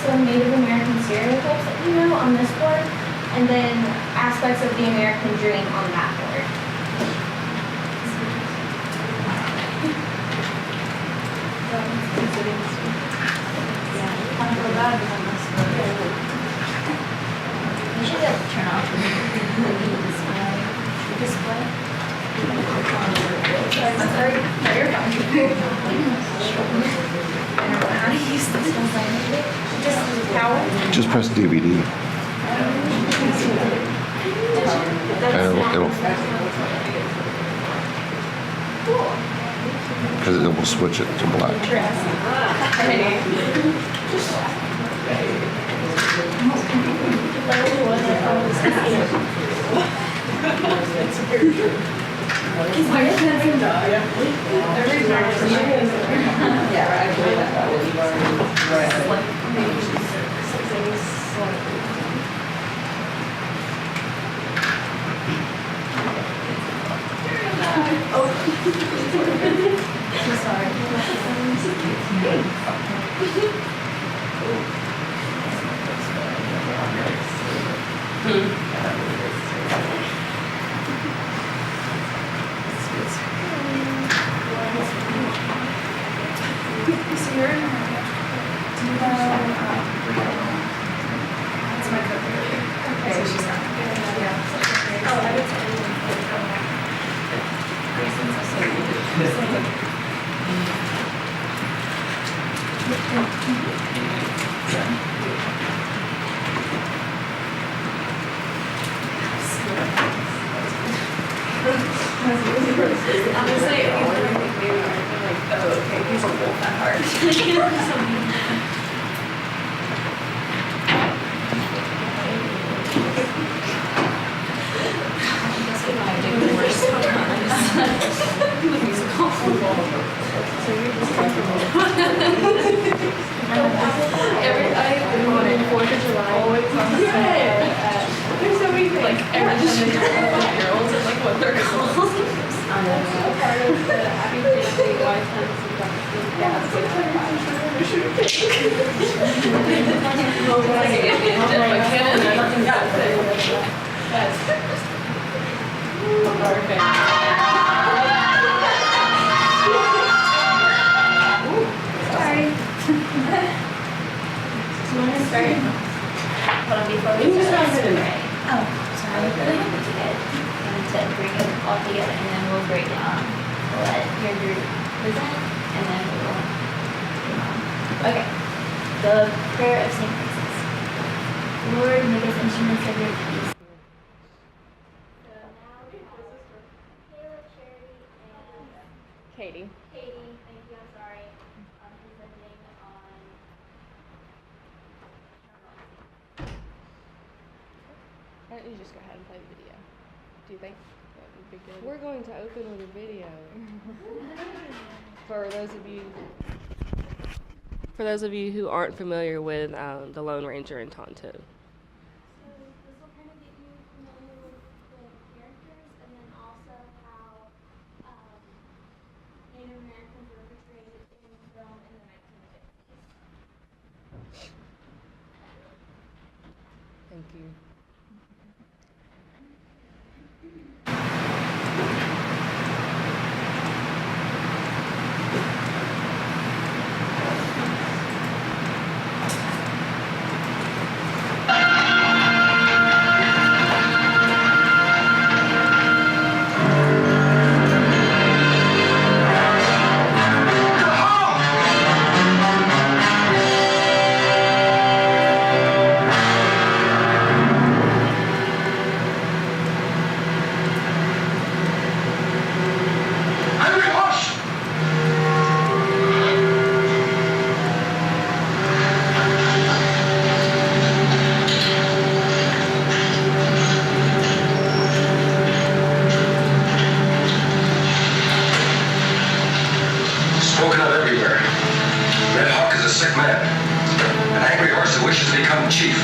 some Native American stereotypes that you know on this board, and then aspects of the American dream on that board. You should be able to turn off the display. Sorry, no, you're fine. I don't know how to use this one. Just power. Just press DVD. It'll because it will switch it to black. Honestly, if you were like, maybe like, oh, okay, he's a wolf at heart. On 4th of July. Always on the set. There's so many things. Like every time they talk about girls and like what they're called. Part of the Happy Family Wife Sorry. Do you want to start? Hold on, before we start. Oh, sorry. It's good. To bring it all together, and then we'll break down. We'll let your group present, and then we will move on. Okay. The prayer of St. Francis. Lord, make us instruments of your peace. So now we have Kayla, Charity, and Katie. Katie. Thank you. I'm sorry. Presenting on. Why don't you just go ahead and play the video? Do you think that would be good? We're going to open with a video. For those of you who aren't familiar with the Lone Ranger and Tonto. So this will kind of get you familiar with the characters and then also how Native Americans were portrayed in film in the 1950s. Thank you. Spoken of everywhere. Red Hawk is a sick man. An angry horse who wishes to become chief.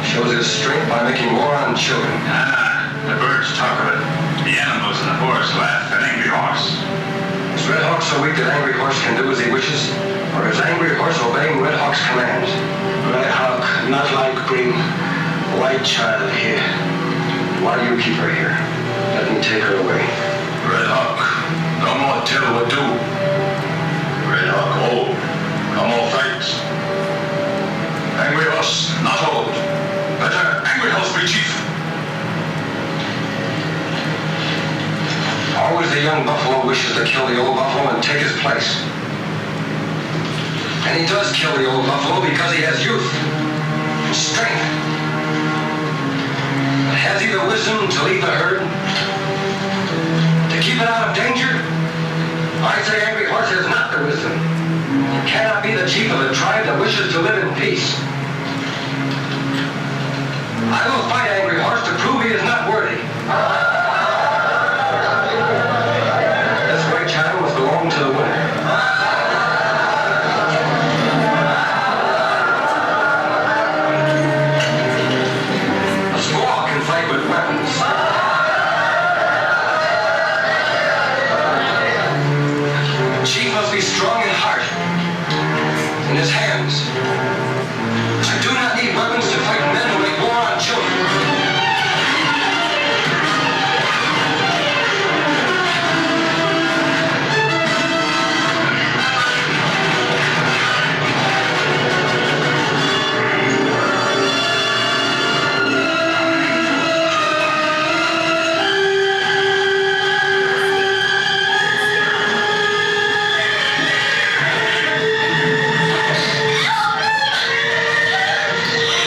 Shows his strength by making war on children. The birds talk of it. The animals in the forest laugh at angry horse. Is Red Hawk so weak that angry horse can do as he wishes? Or is angry horse obeying Red Hawk's commands? not like bring white child here. Why do you keep her here? Let me take her away. Red Hawk, no more tell what do. Red Hawk old, no more fights. Angry horse, not old. Better angry horse be chief. Always the young buffalo wishes to kill the old buffalo and take his place. And he does kill the old buffalo because he has youth and strength. But has he the wisdom to lead the herd? To keep it out of danger? I say Angry Horse has not the wisdom. He cannot be the chief of a tribe that wishes to live in peace. I will fight Angry Horse to prove he is not worthy. This white child must belong to the winner. A squaw can fight with weapons. The chief must be strong in heart, in his hands. I do not need weapons to fight men who make war on children.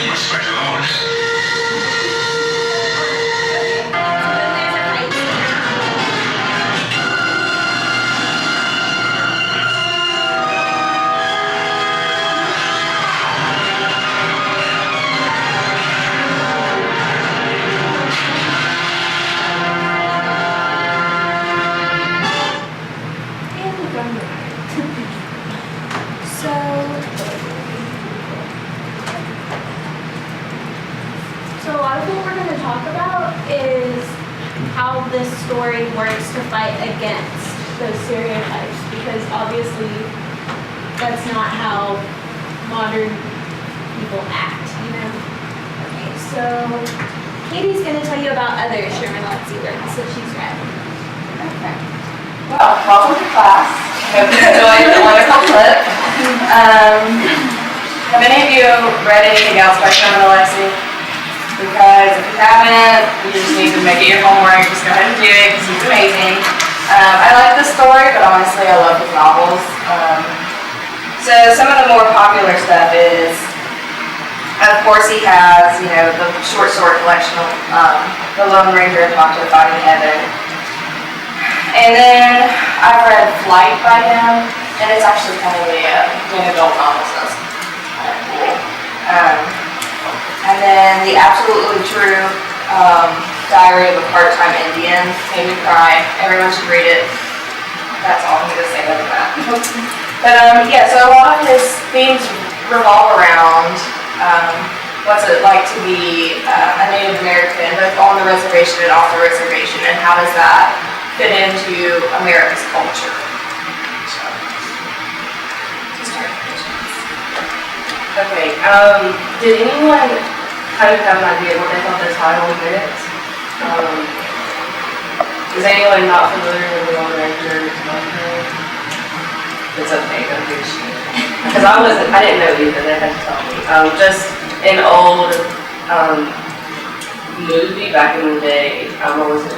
Respect alone. So a lot of what we're going to talk about is how this story works to fight against those stereotypes, because obviously that's not how modern people act, you know? Okay, so Katie's going to tell you about other Sherman Alexie works that she's read. Okay. Well, welcome to class. Hope you enjoyed the wonderful clip. Have any of you read anything else by Sherman Alexie? Because if you haven't, you just need to make it your homework. Just go ahead and do it because he's amazing. I like the story, but honestly, I love his novels. So some of the more popular stuff is, of course, he has, you know, the short story collection of The Lone Ranger and Tonto Fighting Heaven. And then I've read Flight by him, and it's actually kind of a young adult novel, so it's kind of cool. And then The Absolutely True Diary of a Part-Time Indian made me cry. Everyone should read it. That's all I'm going to say about that. But yeah, so a lot of his themes revolve around what's it like to be a Native American, both on the reservation and off the reservation, and how does that fit into America's culture. So, okay, did anyone kind of have an idea what they thought the title meant? Is anyone not familiar with the Lone Ranger? It's okay, don't give a shit. Because I didn't know either, they had to tell me. Just an old movie back in the day, what was it?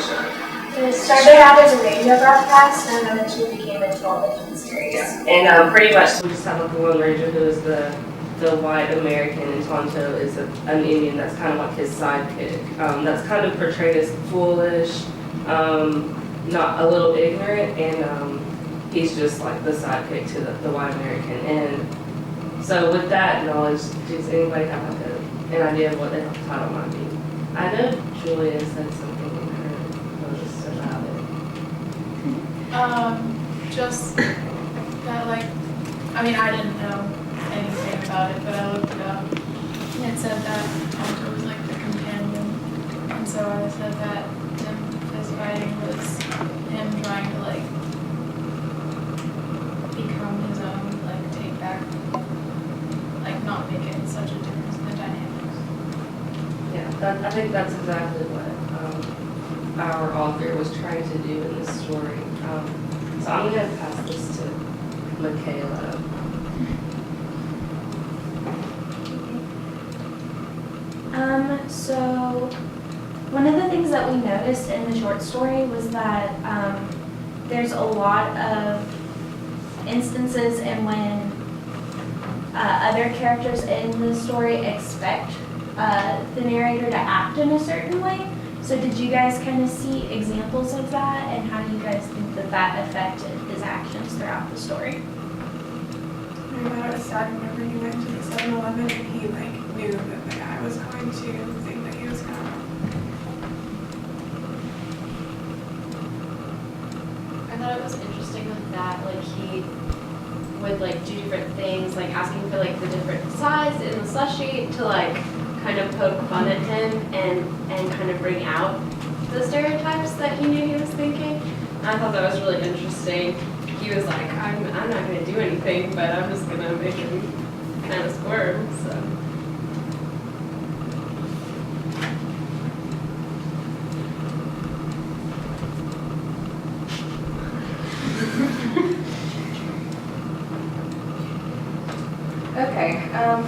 It started out as a radio broadcast and eventually became a television series. Yeah. And pretty much we just have like the Lone Ranger who is the white American, and Tonto is an Indian that's kind of like his sidekick. That's kind of portrayed as foolish, not a little ignorant, and he's just like the sidekick to the white American. And so with that knowledge, does anybody have like an idea of what the title might be? I know Julia said something in her post about it. Just that, like, I mean, I didn't know anything about it, but I looked it up. And it said that Tonto was like the companion, and so I said that him fist fighting was him trying to like become his own, like take back, like not make it such a difference in the dynamic I think that's exactly what our author was trying to do in this story. So I'm going to pass this to Michaela. So one of the things that we noticed in the short story was that there's a lot of instances in when other characters in the story expect the narrator to act in a certain way. So did you guys kind of see examples of that, and how do you guys think that that affected his actions throughout the story? I thought it was sad whenever he went to the 7-Eleven and he like knew that the guy was going to think that he was gonna. I thought it was interesting with that, like he would like do different things, like asking for like the different size in the slushie to like kind of poke fun at him and kind of bring out the stereotypes that he knew he was thinking. And I thought that was really interesting. He was like, I'm not going to do anything, but I'm just going to make him kind of squirm, so. Okay,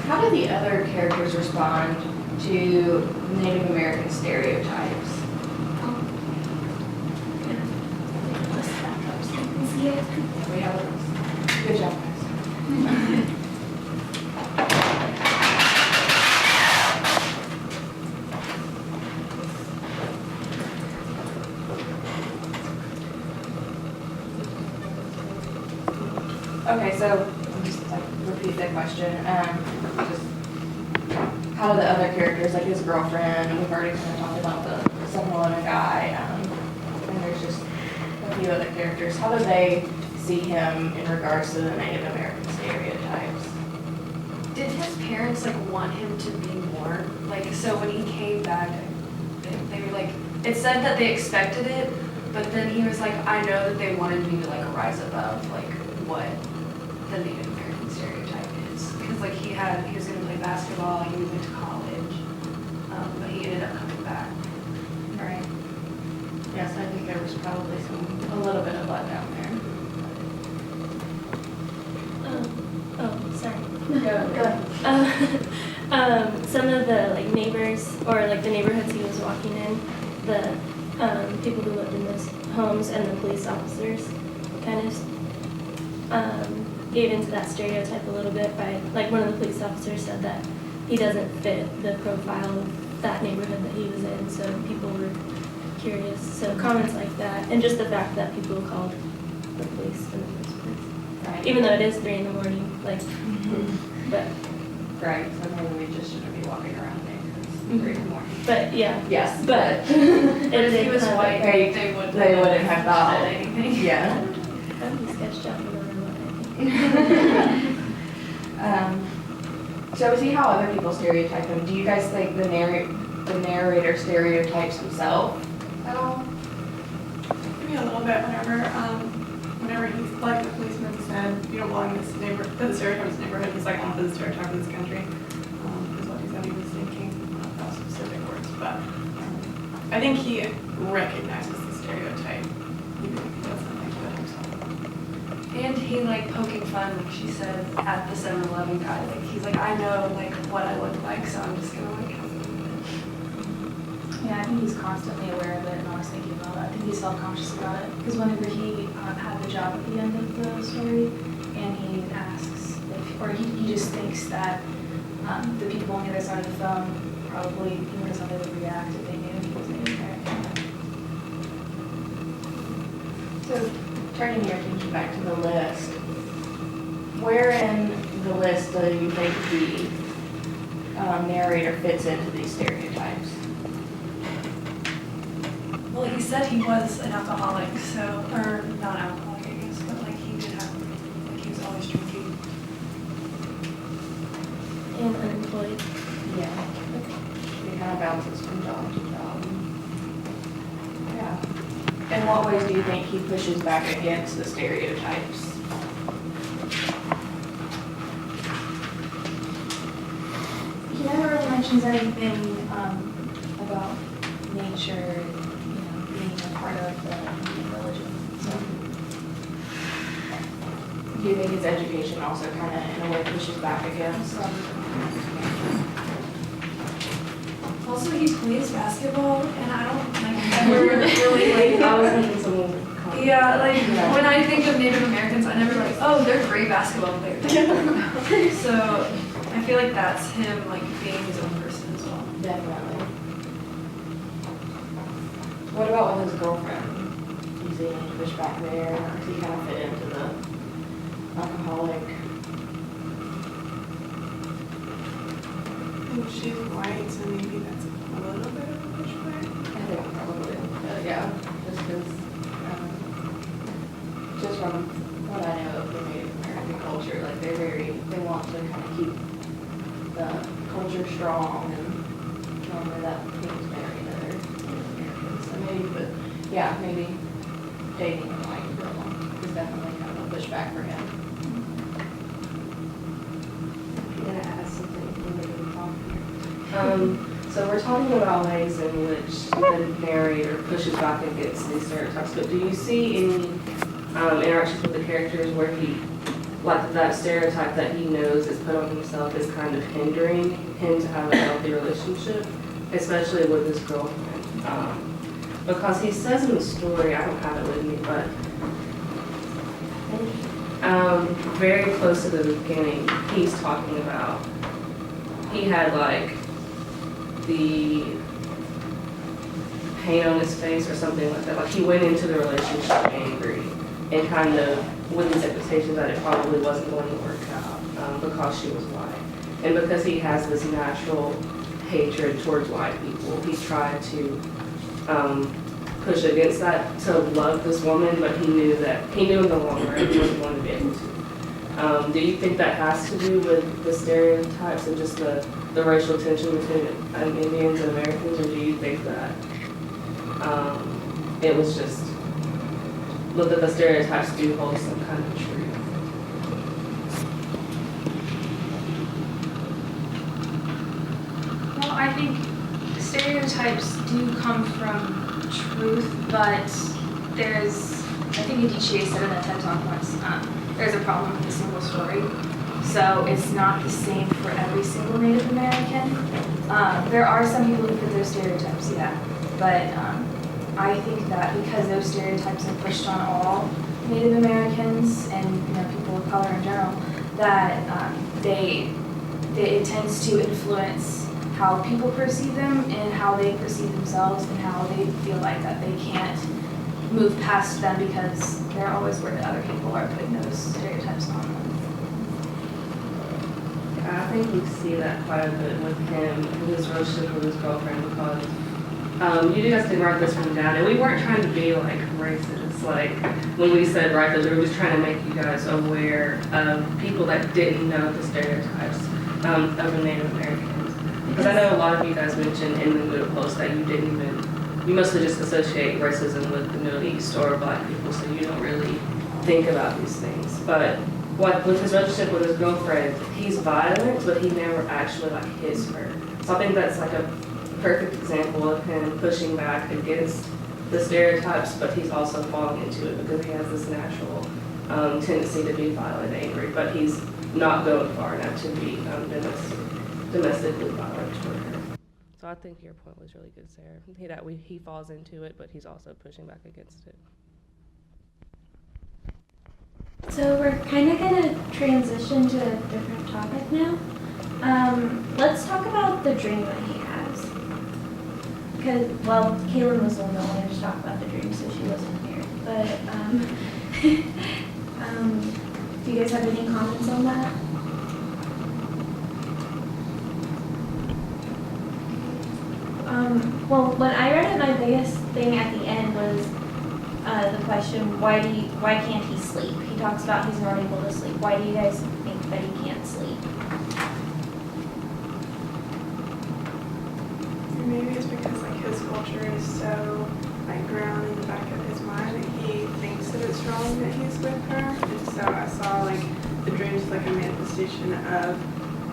how do the other characters respond to Native American stereotypes? We have a list. Good job, guys. Okay, so I'll just like repeat the question. Just how do the other characters, like his girlfriend, and we've already kind of talked about the 7-Eleven guy, and there's just a few other characters. How do they see him in regards to the Native American stereotypes? Did his parents like want him to be more? Like, so when he came back, they were like, it said that they expected it, but then he was like, I know that they wanted me to like rise above like what the Native American stereotype is. Because like he was gonna play basketball, he went to college, but he ended up coming back. Right. Yes, I think there was probably a little bit of letdown there. Oh, sorry. Go ahead. Some of the like neighbors or like the neighborhoods he was walking in, the people who lived in those homes and the police officers kind of gave into that stereotype a little bit by, like one of the police officers said that he doesn't fit the profile of that neighborhood that he was in, so people were curious. So comments like that, and just the fact that people called the police in the first place. Right. Even though it is 3 in the morning, like, but. Right, so maybe we just shouldn't be walking around there because it's 3 in the morning. But yeah. Yes, But But if he was white, they wouldn't have thought said anything. Yeah. That would be sketched out no matter what, I think. So we see how other people stereotype him. Do you guys think the narrator stereotypes himself at all? Maybe a little bit whenever he's like the policeman said, you don't belong in this neighborhood, the stereotype of this neighborhood, he's like, I'm the stereotype of this country, is what he said he was thinking, not specific words, but I think he recognizes the stereotype, even if he doesn't think of it himself. And he like poking fun, like she said, at the 7-Eleven guy. Like he's like, I know like what I look like, so I'm just gonna like have fun with it. Yeah, I think he's constantly aware of it and always thinking about it. I think he's self-conscious about it. Because whenever he had the job at the end of the story, and he asks, or he just thinks that the people on the other side of the phone probably notice how they would react if they knew he was Native American. So turning your attention back to the list, where in the list do you think the narrator fits into these stereotypes? Well, he said he was an alcoholic, so, or not alcoholic, I guess, but like he did have, like he was always drinking. And unemployed. Yeah. He kind of bounces from job to job. Yeah. In what ways do you think he pushes back against the stereotypes? He never really mentions anything about nature, being a part of the Indian religion, so. Do you think his education also kind of, in a way, pushes back against? Also, he plays basketball, and I don't ever really I was thinking someone would yeah, when I think of Native Americans, I never oh, they're great basketball players. So I feel like that's him being his own person as well. Definitely. What about with his girlfriend? Is he any pushback there, or does he kind of fit into the alcoholic? Well, she's white, so maybe that's a little bit of a pushback. I think probably, yeah, just because, just from what I know of the Native American culture, they want to kind of keep the culture strong, and normally that means marrying other Native Americans. So maybe, but yeah, maybe dating a white girl is definitely kind of a pushback for him. I'm gonna add something when we talk here. So we're talking about ways in which the narrator pushes back against these stereotypes, but do you see any interactions with the characters where he, that stereotype that he knows is put on himself is kind of hindering him to have a healthy relationship, especially with his girlfriend? Because he says in the story, I don't have it with me, but very close to the beginning, he's talking about, he had the pain on his face or something like that. He went into the relationship angry and kind of with these expectations that it probably wasn't going to work out because she was white. And because he has this natural hatred towards white people, he tried to push against that to love this woman, but he knew in the long run he wasn't going to be able to. Do you think that has to do with the stereotypes and just the racial tension between Indians and Americans, or do you think that it was just that the stereotypes do hold some kind of truth? Well, I think stereotypes do come from truth, but I think Adichie said in a TED Talk once, there's a problem with a single story. So it's not the same for every single Native American. There are some people who fit those stereotypes, yeah. But I think that because those stereotypes are pushed on all Native Americans and people of color in general, that it tends to influence how people perceive them and how they perceive themselves and how they feel like that they can't move past them because they're always worried that other people are putting those stereotypes on them. I think you see that quite a bit with him, with his relationship with his girlfriend, because you guys did write this one down, and we weren't trying to be racist. When we said write this, we were just trying to make you guys aware of people that didn't know the stereotypes of the Native Americans. Because I know a lot of you guys mentioned in the Moodle post that you mostly just associate racism with the Middle East or black people, so you don't really think about these things. But with his relationship with his girlfriend, he's violent, but he never actually hits her. So I think that's a perfect example of him pushing back against the stereotypes, but he's also falling into it because he has this natural tendency to be violent and angry, but he's not going far enough to be domestically violent toward her. So I think your point was really good, Sarah. He falls into it, but he's also pushing back against it. So we're kind of going to transition to a different topic now. Let's talk about the dream that he has. Because, Kaylin was the one that wanted to talk about the dream, so she wasn't here. But, do you guys have any comments on that? When I read it, my biggest thing at the end was the question, why can't he sleep? He talks about he's not able to sleep. Why do you guys think that he can't sleep? Maybe it's because his culture is so ground in the back of his mind that he thinks that it's wrong that he's with her. And so I saw the dream is a manifestation of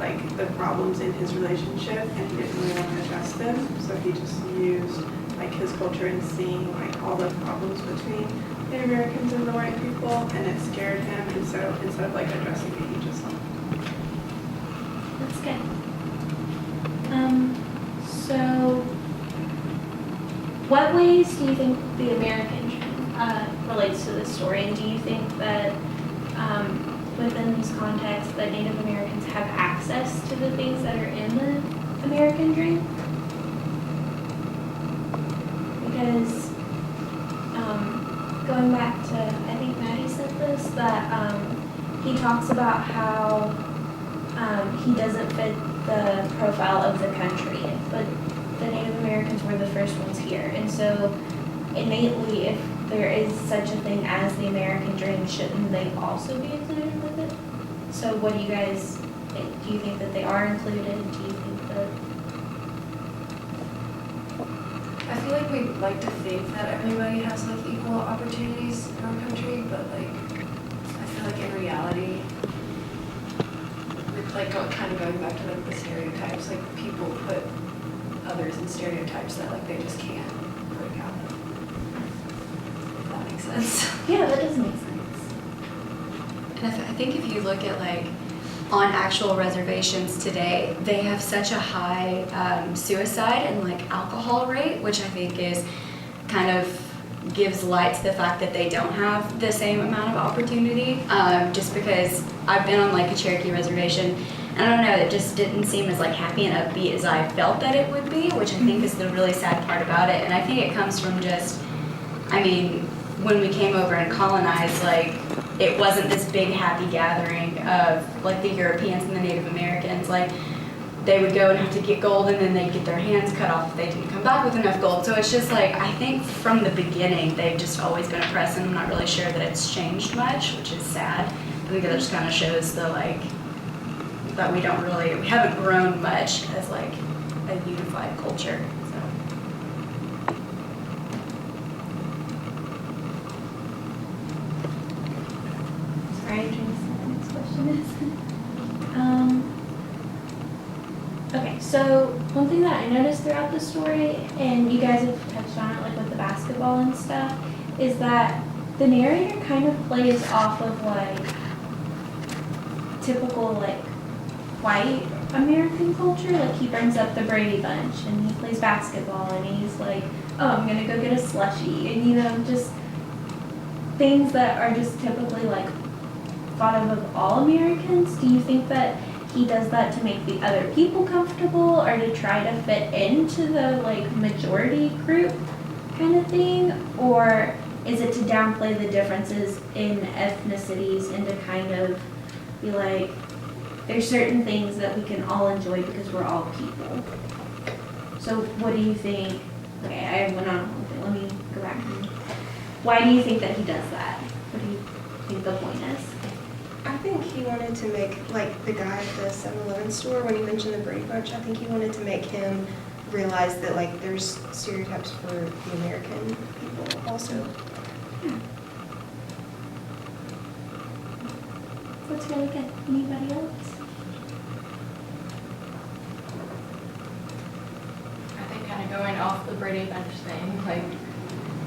like the problems in his relationship, and he didn't really want to address them. So he just used like his culture and seeing like all the problems between Native Americans and the white people, and it scared him. And so instead of like addressing it, he just left. That's good. So what ways do you think the American dream relates to this story? And do you think that within these contexts that Native Americans have access to the things that are in the American dream? Because going back to, I think Maddie said this, that he talks about how he doesn't fit the profile of the country, but the Native Americans were the first ones here. And so innately, if there is such a thing as the American dream, shouldn't they also be included with it? So what do you guys think? Do you think that they are included? Do you think that... I feel like we like to think that everybody has like equal opportunities in our country, but like I feel like in reality, with like kind of going back to like the stereotypes, like people put others in stereotypes that like they just can't break out of. If that makes sense. Yeah, that does make sense. And I think if you look at like on actual reservations today, they have such a high suicide and like alcohol rate, which I think is kind of gives light to the fact that they don't have the same amount of opportunity. Just because I've been on like a Cherokee reservation, and I don't know, it just didn't seem as like happy and upbeat as I felt that it would be, which I think is the really sad part about it. And I think it comes from just, I mean, when we came over and colonized, like, it wasn't this big happy gathering of like the Europeans and the Native Americans. Like, they would go and have to get gold, and then they'd get their hands cut off if they didn't come back with enough gold. So it's just like, I think from the beginning, they've just always been oppressed, and I'm not really sure that it's changed much, which is sad. I think that just kind of shows the like, that we haven't grown much as like a unified culture. Sorry, I'm trying to see what the next question is. Okay, so one thing that I noticed throughout the story, and you guys have touched on it like with the basketball and stuff, is that the narrator kind of plays off of like typical like white American culture. Like he brings up the Brady Bunch and he plays basketball and he's like, oh, I'm gonna go get a slushie, and you know, just things that are just typically like thought of all Americans. Do you think that he does that to make the other people comfortable, or to try to fit into the like majority group kind of thing? Or is it to downplay the differences in ethnicities and to kind of be like, there's certain things that we can all enjoy because we're all people? So what do you think? Okay, I went on with it. Let me go back. Why do you think that he does that? What do you think the point is? I think he wanted to make, like the guy at the 7-Eleven store, when he mentioned the Brady Bunch, I think he wanted to make him realize that like there's stereotypes for the American people also. Yeah. That's really good. Anybody else? I think kind of going off the Brady Bunch thing, like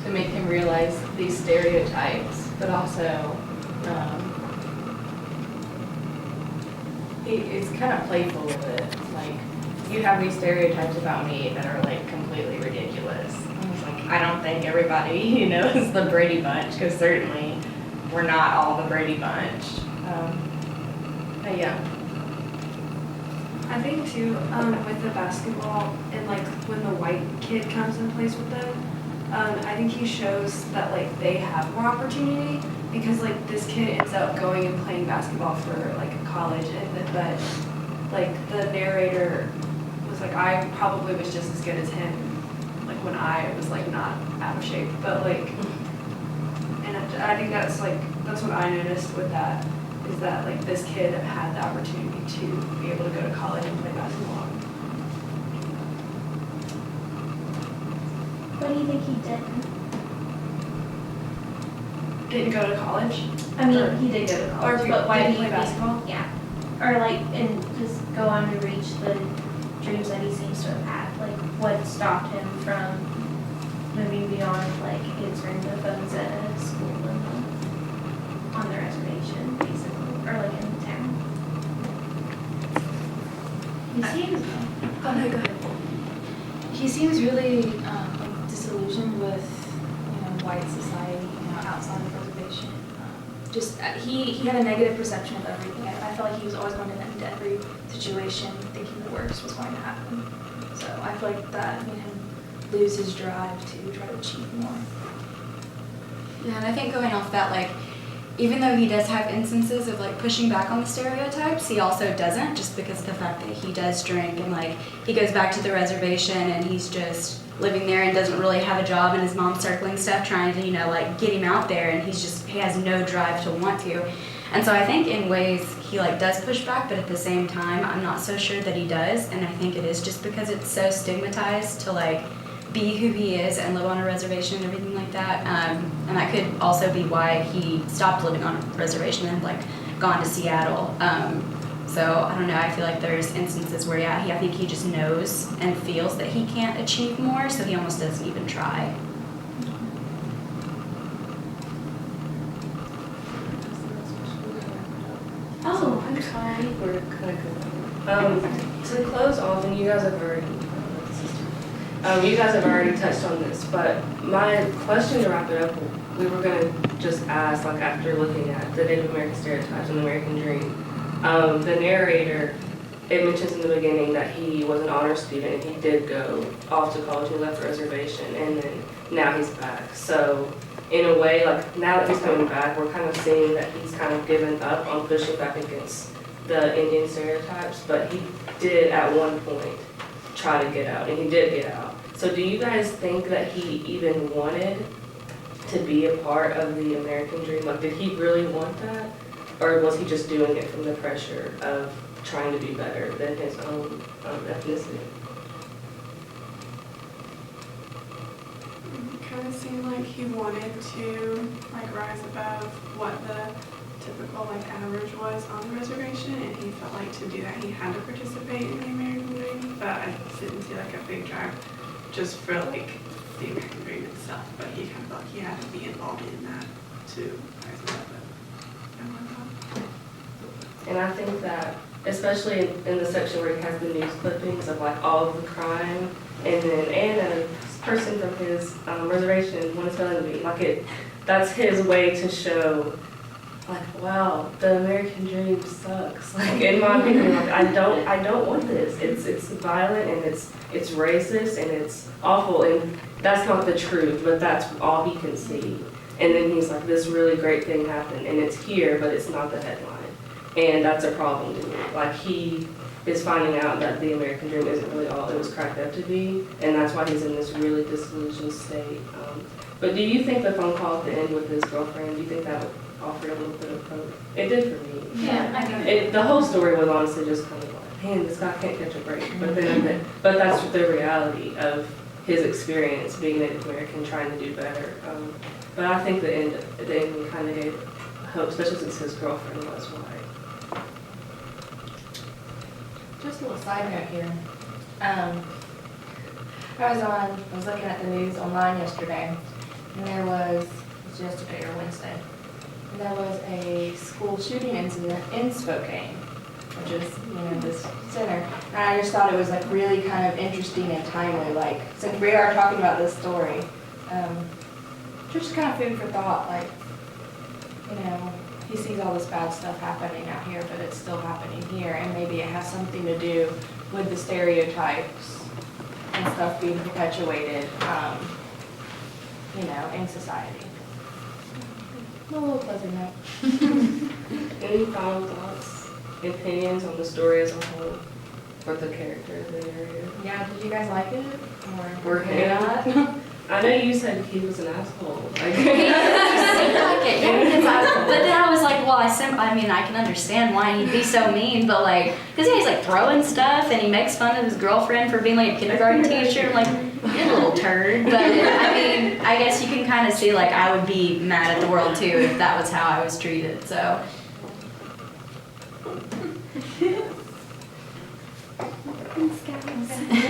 to make him realize these stereotypes, but also he's kind of playful with it. Like, you have these stereotypes about me that are like completely ridiculous. And he's like, I don't think everybody, you know, is the Brady Bunch, because certainly we're not all the Brady Bunch. But yeah. I think too, with the basketball and like when the white kid comes and plays with them, I think he shows that like they have more opportunity, because like this kid ends up going and playing basketball for like a college, but like the narrator was like, I probably was just as good as him, like when I was like not out of shape, but like, and I think that's what I noticed with that, is that like this kid had the opportunity to be able to go to college and play basketball. What do you think he didn't? Didn't go to college? I mean, he did go to college, Or but why didn't do you play basketball? Yeah. or like, and just go on to reach the dreams that he seems to have had? Like, what stopped him from moving beyond like answering the phones at a school and on the reservation, basically, or like in town? He seems, oh no, go ahead. He seems really like disillusioned with, white society, outside of the reservation. He had a negative perception of everything. I felt like he was always going into every situation thinking the worst was going to happen. So I feel like that made him lose his drive to try to achieve more. Yeah, and I think going off that, like, even though he does have instances of like pushing back on the stereotypes, he also doesn't, just because of the fact that he does drink and like he goes back to the reservation and he's just living there and doesn't really have a job, and his mom's circling stuff trying to, like get him out there, and he has no drive to want to. And so I think in ways he like does push back, but at the same time I'm not so sure that he does, and I think it is just because it's so stigmatized to like be who he is and live on a reservation and everything like that. And that could also be why he stopped living on a reservation and like gone to Seattle. So I don't know, I feel like there's instances where, I think he just knows and feels that he can't achieve more, so he almost doesn't even try. Oh, I'm sorry. We're kind of good. To close off, and you guys have already touched on this, but my question to wrap it up, we were going to just ask, like after looking at the Native American stereotypes and the American dream, the narrator, it mentions in the beginning that he was an honor student and he did go off to college, he left the reservation, and then now he's back. So in a way, like now that he's coming back, we're kind of seeing that he's kind of given up on pushing back against the Indian stereotypes, but he did at one point try to get out, and he did get out. So do you guys think that he even wanted to be a part of the American dream? Like, did he really want that? Or was he just doing it from the pressure of trying to be better than his own ethnicity? It kind of seemed like he wanted to like rise above what the typical like average was on the reservation, and he felt like to do that he had to participate in the American dream. But I didn't see like a big drive just for like the American dream itself. But he kind of felt like he had to be involved in that to rise above it. And I think that, especially in the section where he has the news clippings of like all of the crime, and a person from his reservation when it's going to be like that's his way to show, like, wow, the American dream sucks. Like in my opinion, like I don't want this. It's violent and it's racist and it's awful, and that's not the truth, but that's all he can see. And then he's like, this really great thing happened, and it's here, but it's not the headline. And that's a problem to me. Like, he is finding out that the American dream isn't really all it was cracked up to be, and that's why he's in this really disillusioned state. But do you think the phone call at the end with his girlfriend, do you think that would offer a little bit of hope? It did for me. Yeah, I know. The whole story was honestly just kind of like, man, this guy can't catch a break. But that's the reality of his experience being Native American, trying to do better. But I think the ending kind of gave hope, especially since his girlfriend was white. Just a little side note here. I was looking at the news online yesterday, and it was yesterday or Wednesday, and there was a school shooting incident in Spokane, which is, this center. And I just thought it was like really kind of interesting and timely, like since we are talking about this story, just kind of food for thought, like, he sees all this bad stuff happening out here, but it's still happening here, and maybe it has something to do with the stereotypes and stuff being perpetuated, in society. A little pleasant note. Any final thoughts, opinions on the story as a whole, or the character of the narrator? Yeah, did you guys like it? Or We're hanging on. I know you said he was an asshole. Like, He seemed like it, yeah. But then I was like, well, I can understand why he'd be so mean, but like, because he's like throwing stuff and he makes fun of his girlfriend for being like a kindergarten teacher. I'm like, you're a little turd. But I guess you can kind of see like I would be mad at the world too if that was how I was treated. So. Thanks.